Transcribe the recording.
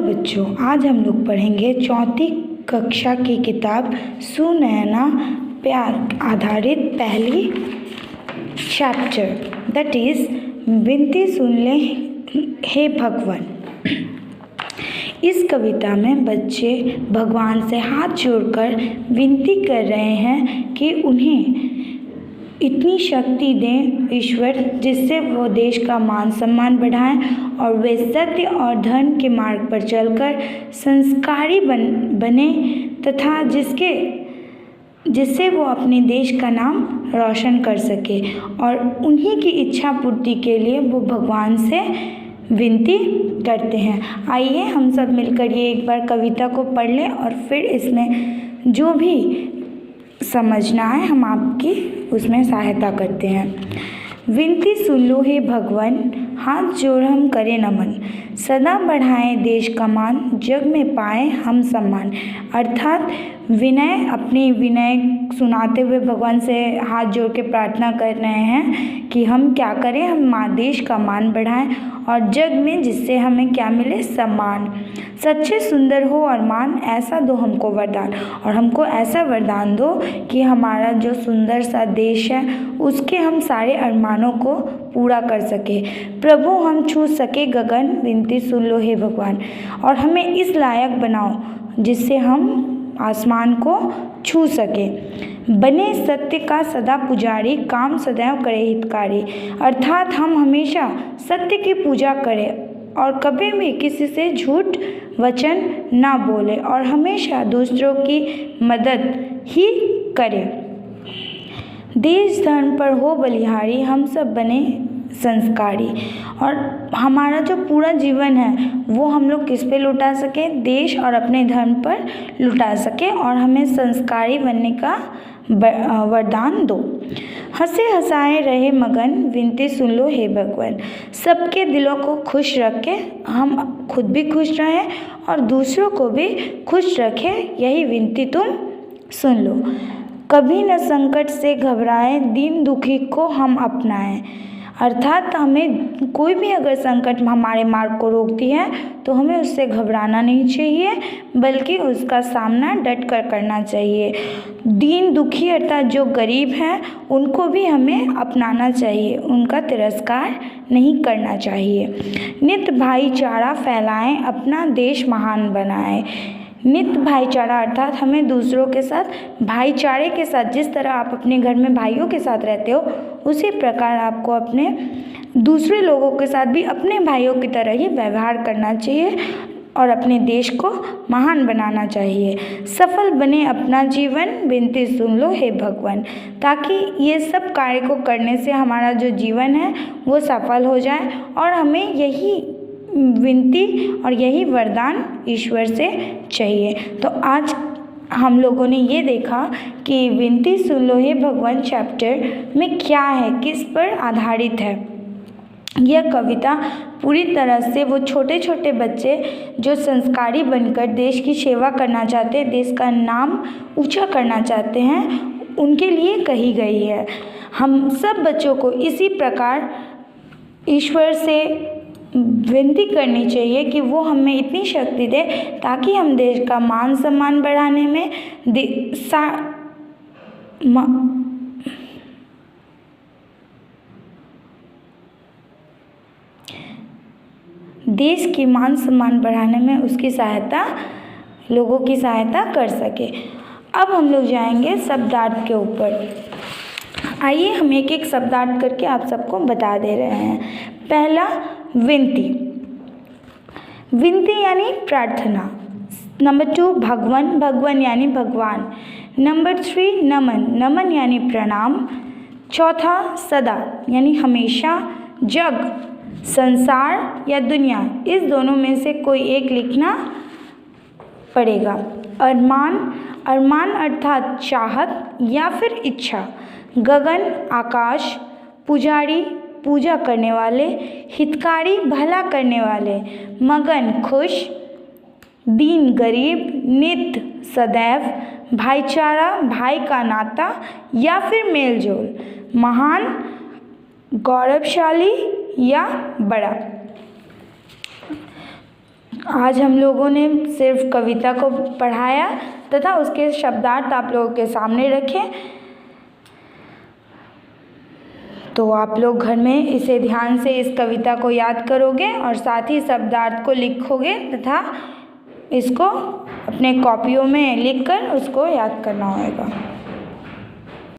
बच्चों, आज हम लोग पढ़ेंगे चौथी कक्षा की किताब सुनैना प्यार आधारित पहली चैप्टर दैट इज़ विनती सुन ले हे भगवान। इस कविता में बच्चे भगवान से हाथ जोड़कर विनती कर रहे हैं कि उन्हें इतनी शक्ति दें ईश्वर, जिससे वो देश का मान सम्मान बढ़ाएं और वे सत्य और धर्म के मार्ग पर चलकर संस्कारी बने तथा जिससे वो अपने देश का नाम रोशन कर सके। और उन्हीं की इच्छा पूर्ति के लिए वो भगवान से विनती करते हैं। आइए हम सब मिलकर ये एक बार कविता को पढ़ लें और फिर इसमें जो भी समझना है हम आपकी उसमें सहायता करते हैं। विनती सुन लो हे भगवान, हाथ जोड़ हम करें नमन, सदा बढ़ाएं देश का मान, जग में पाएं हम सम्मान। अर्थात अपनी विनय सुनाते हुए भगवान से हाथ जोड़ के प्रार्थना कर रहे हैं कि हम क्या करें, हम देश का मान बढ़ाएं और जग में जिससे हमें क्या मिले, सम्मान। सच्चे सुंदर हो और मान, ऐसा दो हमको वरदान, और हमको ऐसा वरदान दो कि हमारा जो सुंदर सा देश है उसके हम सारे अरमानों को पूरा कर सके। प्रभु हम छू सके गगन, विनती सुन लो हे भगवान, और हमें इस लायक बनाओ जिससे हम आसमान को छू सके। बने सत्य का सदा पुजारी, काम सदैव करे हितकारी। अर्थात हम हमेशा सत्य की पूजा करें और कभी भी किसी से झूठ वचन ना बोले और हमेशा दूसरों की मदद ही करें। देश धर्म पर हो बलिहारी, हम सब बने संस्कारी। और हमारा जो पूरा जीवन है वो हम लोग किस पे लुटा सके, देश और अपने धर्म पर लुटा सके और हमें संस्कारी बनने का वरदान दो। हंसे हंसाए रहे मगन, विनती सुन लो हे भगवान। सबके दिलों को खुश रखे, हम खुद भी खुश रहें और दूसरों को भी खुश रखें, यही विनती तुम सुन लो। कभी न संकट से घबराएं, दीन दुखी को हम अपनाएं। अर्थात हमें कोई भी अगर संकट हमारे मार्ग को रोकती है तो हमें उससे घबराना नहीं चाहिए, बल्कि उसका सामना डट कर करना चाहिए। दीन दुखी अर्थात जो गरीब हैं उनको भी हमें अपनाना चाहिए, उनका तिरस्कार नहीं करना चाहिए। नित भाईचारा फैलाएं, अपना देश महान बनाएं। नित भाईचारा अर्थात हमें दूसरों के साथ भाईचारे के साथ, जिस तरह आप अपने घर में भाइयों के साथ रहते हो उसी प्रकार आपको अपने दूसरे लोगों के साथ भी अपने भाइयों की तरह ही व्यवहार करना चाहिए और अपने देश को महान बनाना चाहिए। सफल बने अपना जीवन, विनती सुन लो हे भगवान, ताकि ये सब कार्य को करने से हमारा जो जीवन है वो सफल हो जाए और हमें यही विनती और यही वरदान ईश्वर से चाहिए। तो आज हम लोगों ने ये देखा कि विनती सुन लो हे भगवान चैप्टर में क्या है, किस पर आधारित है। यह कविता पूरी तरह से वो छोटे छोटे बच्चे जो संस्कारी बनकर देश की सेवा करना चाहते हैं, देश का नाम ऊंचा करना चाहते हैं, उनके लिए कही गई है। हम सब बच्चों को इसी प्रकार ईश्वर से विनती करनी चाहिए कि वो हमें इतनी शक्ति दे ताकि हम देश का मान सम्मान बढ़ाने में देश की मान सम्मान बढ़ाने में उसकी सहायता, लोगों की सहायता कर सके। अब हम लोग जाएंगे शब्दार्थ के ऊपर। आइए हम एक एक शब्दार्थ करके आप सबको बता दे रहे हैं। पहला विनती, विनती यानी प्रार्थना। नंबर 2 भगवन, भगवन यानी भगवान। नंबर 3 नमन, नमन यानी प्रणाम। चौथा सदा यानी हमेशा। जग, संसार या दुनिया, इस दोनों में से कोई एक लिखना पड़ेगा। अरमान, अरमान अर्थात चाहत या फिर इच्छा। गगन आकाश। पुजारी पूजा करने वाले। हितकारी भला करने वाले। मगन खुश। दीन गरीब। नित सदैव। भाईचारा भाई का नाता या फिर मेलजोल। महान गौरवशाली या बड़ा। आज हम लोगों ने सिर्फ कविता को पढ़ाया तथा उसके शब्दार्थ आप लोगों के सामने रखे। तो आप लोग घर में इसे ध्यान से इस कविता को याद करोगे और साथ ही शब्दार्थ को लिखोगे तथा इसको अपने कॉपियों में लिखकर उसको याद करना होगा।